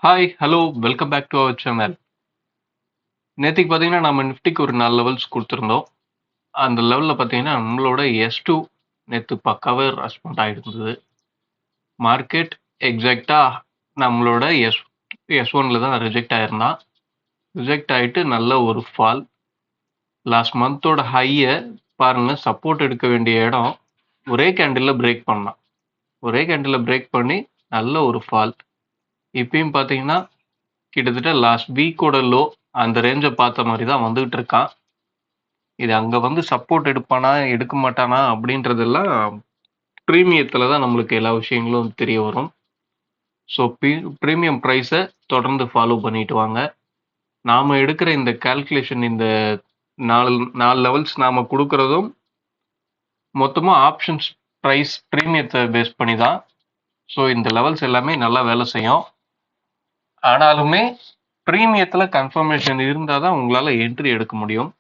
Hi, hello, welcome back to our channel. நேத்திக்கு பார்த்தீங்கன்னா, நம்ம நிஃப்டிக்கு ஒரு 4 லெவல்ஸ் குடுத்துருந்தோம். அந்த லெவல்ல பார்த்தீங்கன்னா, நம்மளோட S2 நேத்து பக்காவே ரெஸ்பாண்ட் ஆயிருந்தது. மார்க்கெட் எக்ஸாக்ட்டா நம்மளோட S1ல தான் ரிஜெக்ட் ஆயிருந்தான். ரிஜெக்ட் ஆயிட்டு நல்ல ஒரு ஃபால். லாஸ்ட் மந்தோட ஹைய பாருங்க, சப்போர்ட் எடுக்க வேண்டிய இடம் ஒரே கேண்டில்ல பிரேக் பண்ணான். ஒரே கேண்டில்ல பிரேக் பண்ணி நல்ல ஒரு ஃபால். இப்பயும் பார்த்தீங்கன்னா, கிட்டத்தட்ட லாஸ்ட் வீக்கோட லோ அந்த ரேஞ்ச பார்த்த மாரி தான் வந்துகிட்டு இருக்கான். இது அங்க வந்து சப்போர்ட் எடுப்பானா, எடுக்க மாட்டானா அப்படின்றதெல்லாம் பிரீமியத்துல தான் நம்மளுக்கு எல்லா விஷயங்களும் தெரிய வரும். ஸோ பிரீமியம் பிரைஸ தொடர்ந்து ஃபாலோ பண்ணிட்டு வாங்க. நாம எடுக்கிற இந்த கால்குலேஷன் இந்த 4 லெவல்ஸ் நாம குடுக்குறதும் மொத்தமா ஆப்ஷன்ஸ் பிரைஸ் பிரீமியத்த பேஸ் பண்ணி தான். ஸோ இந்த லெவல்ஸ் எல்லாமே நல்லா வேலை செய்யும். ஆனாலுமே பிரீமியத்துல கன்ஃபர்மேஷன் இருந்தா தான் உங்களால என்ட்ரி எடுக்க முடியும்.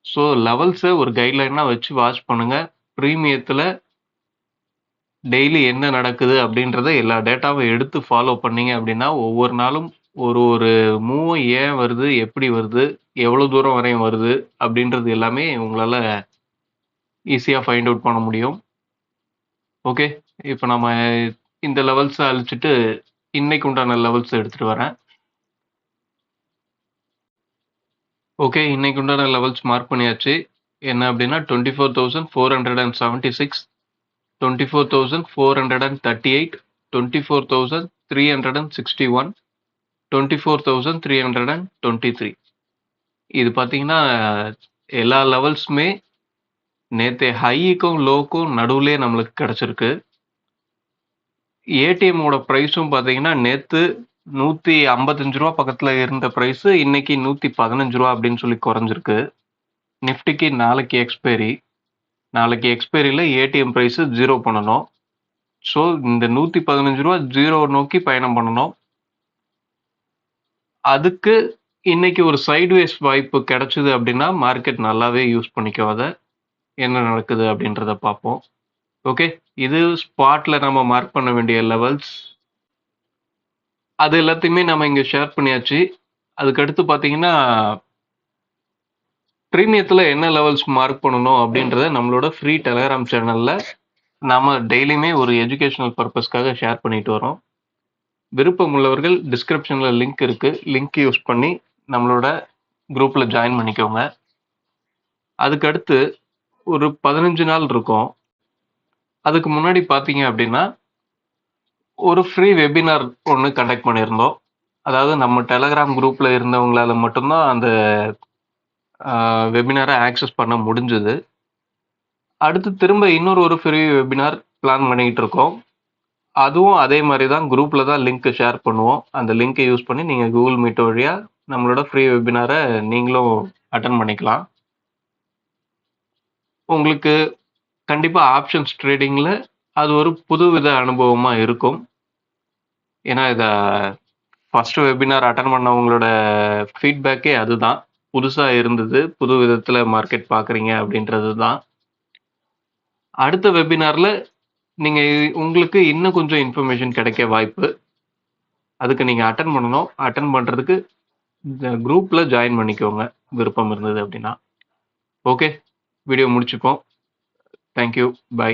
ஸோ லெவல்ஸ ஒரு கைட்லைனா வச்சு வாட்ச் பண்ணுங்க. பிரீமியத்துல டெய்லி என்ன நடக்குது அப்படின்றத எல்லா டேட்டாவும் எடுத்து ஃபாலோ பண்ணீங்க அப்படின்னா, ஒவ்வொரு நாளும் ஒரு ஒரு மூவும் ஏன் வருது? எப்படி வருது? எவ்வளோ தூரம் வரையும் வருது? அப்படின்றது எல்லாமே உங்களால ஈஸியா ஃபைண்ட் அவுட் பண்ண முடியும். ஓகே. இப்ப நம்ம இந்த லெவல்ஸ அழிச்சுட்டு, இன்னைக்கு உண்டான லெவல்ஸ எடுத்துட்டு வரேன். ஓகே. இன்னைக்கு உண்டான லெவல்ஸ் மார்க் பண்ணியாச்சு. என்ன அப்படின்னா 24,476, 24,438, 24,361, 24,323. இது பார்த்தீங்கன்னா, எல்லா லெவல்ஸுமே நேத்து ஹைக்கும், லோக்கும் நடுவுலயே நம்மளுக்கு கிடைச்சிருக்கு. ஏடிஎம்மோட பிரைஸும் பார்த்தீங்கன்னா, நேத்து ரூ. 155 பக்கத்துல இருந்த பிரைஸ் இன்னைக்கு ரூ. 115 அப்படின்னு சொல்லி குறைஞ்சிருக்கு. நிஃப்டிக்கு நாளைக்கு எக்ஸ்பைரி. நாளைக்கு எக்ஸ்பைரியில ஏடிஎம் பிரைஸ் 0 பண்ணணும். ஸோ இந்த ரூ. 115 0 நோக்கி பயணம் பண்ணணும். அதுக்கு இன்னைக்கு ஒரு சைட்வேஸ் வாய்ப்பு கிடைச்சது அப்படின்னா, மார்க்கெட் நல்லாவே யூஸ் பண்ணிக்கும் அத. என்ன நடக்குது அப்படின்றத பார்ப்போம். ஓகே. இது ஸ்பாட்ல நம்ம மார்க் பண்ண வேண்டிய லெவல்ஸ். அது எல்லாத்தையுமே நம்ம இங்க ஷேர் பண்ணியாச்சு. அதுக்கடுத்து பார்த்தீங்கன்னா, பிரீமியத்துல என்ன லெவல்ஸ் மார்க் பண்ணணும் அப்படின்றத நம்மளோட ஃப்ரீ டெலகிராம் சேனல்ல நாம டெய்லியுமே ஒரு எஜுகேஷனல் பர்பஸ்க்காக ஷேர் பண்ணிட்டு வரோம். விருப்பம் உள்ளவர்கள் டிஸ்கிரிப்ஷன்ல லிங்க் இருக்கு. லிங்க் யூஸ் பண்ணி நம்மளோட குரூப்ல ஜாயின் பண்ணிக்கோங்க. அதுக்கடுத்து ஒரு 15 நாள் இருக்கும். அதுக்கு முன்னாடி பார்த்தீங்க அப்படின்னா, ஒரு ஃப்ரீ வெபினார் ஒண்ணு கண்டக்ட் பண்ணியிருந்தோம். அதாவது நம்ம டெலகிராம் குரூப்ல இருந்தவங்களால மட்டும் தான் அந்த வெபினார ஆக்சஸ் பண்ண முடிஞ்சது. அடுத்து திரும்ப இன்னொரு ஒரு ஃப்ரீ வெபினார் பிளான் பண்ணிட்டு இருக்கோம். அதுவும் அதே மாரி தான் குரூப்ல தான் லிங்க் ஷேர் பண்ணுவோம். அந்த லிங்கை யூஸ் பண்ணி நீங்க Google Meet வழியா நம்மளோட ஃப்ரீ வெபினார நீங்களும் அட்டெண்ட் பண்ணிக்கலாம். உங்களுக்கு கண்டிப்பா ஆப்ஷன்ஸ் ட்ரேடிங்ல அது ஒரு புதுவித அனுபவமா இருக்கும். ஏன்னா இத ஃபர்ஸ்ட் வெபினார் அட்டெண்ட் பண்ணவங்களோட ஃபீட்பேக்கே அதுதான். புதுசா இருந்தது. புது விதத்துல மார்க்கெட் பார்க்குறீங்க அப்படின்றது தான். அடுத்த வெபினார்ல நீங்க உங்களுக்கு இன்னும் கொஞ்சம் இன்ஃபர்மேஷன் கிடைக்க வாய்ப்பு. அதுக்கு நீங்க அட்டெண்ட் பண்ணணும். அட்டெண்ட் பண்றதுக்கு இந்த குரூப்ல ஜாயின் பண்ணிக்கோங்க. விருப்பம் இருந்தது அப்படின்னா. ஓகே. வீடியோ முடிச்சுப்போம். Thank you. பை.